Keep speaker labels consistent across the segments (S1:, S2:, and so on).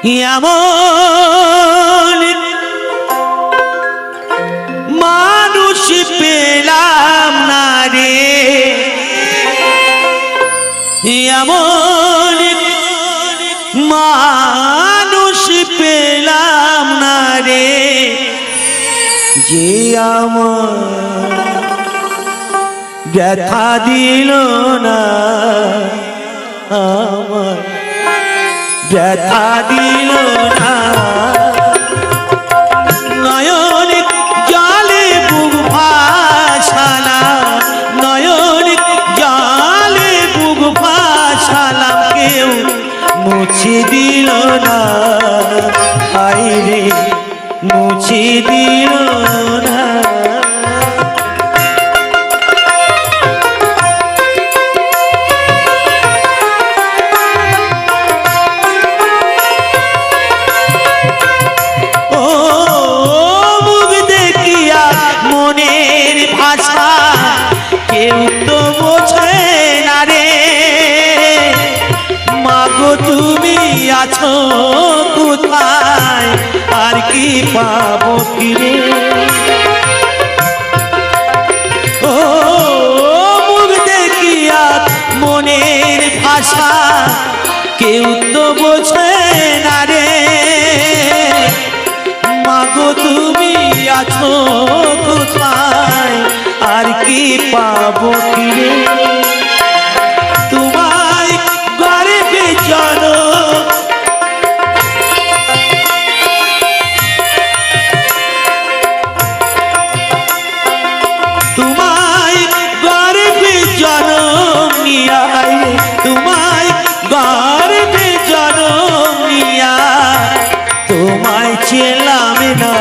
S1: এমন মানুষ পেলাম না রে, এমন মানুষ পেলাম না রে, যে আমার ব্যথা দিল না, আমার ব্যথা দিল না। নয়ন জলে বুক ভাসালা, নয়ন জলে বুক ভাসালাম, কেউ মুছে দিল না, হায় রে মুছে দিল না। কেউ তো বোঝে না রে, মাগো তুমি আছো কোথায়, আর কি পাবো ফিরে। ও মুখ দেখিয়া মনের ভাষা কেউ তো বোঝে না রে, মাগো তুমি আছো কোথায়, আর কি পাবো ফিরে। তোমায় গর্বে জনম, তোমায় গর্বে জনম নিয়া, তোমায় গর্বে জনম নিয়া, তোমায় চেলাম না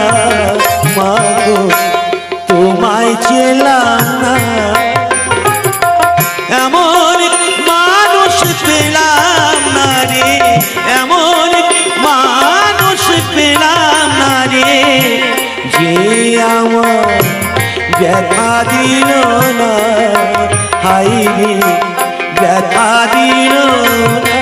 S1: মাগো, তোমায় চেলাম না। এমন মানুষ পেলাম না রে, এমন মানুষ পেলাম না রে, যে আমার ব্যথা দিল না, হায় রে ব্যথা দিল না।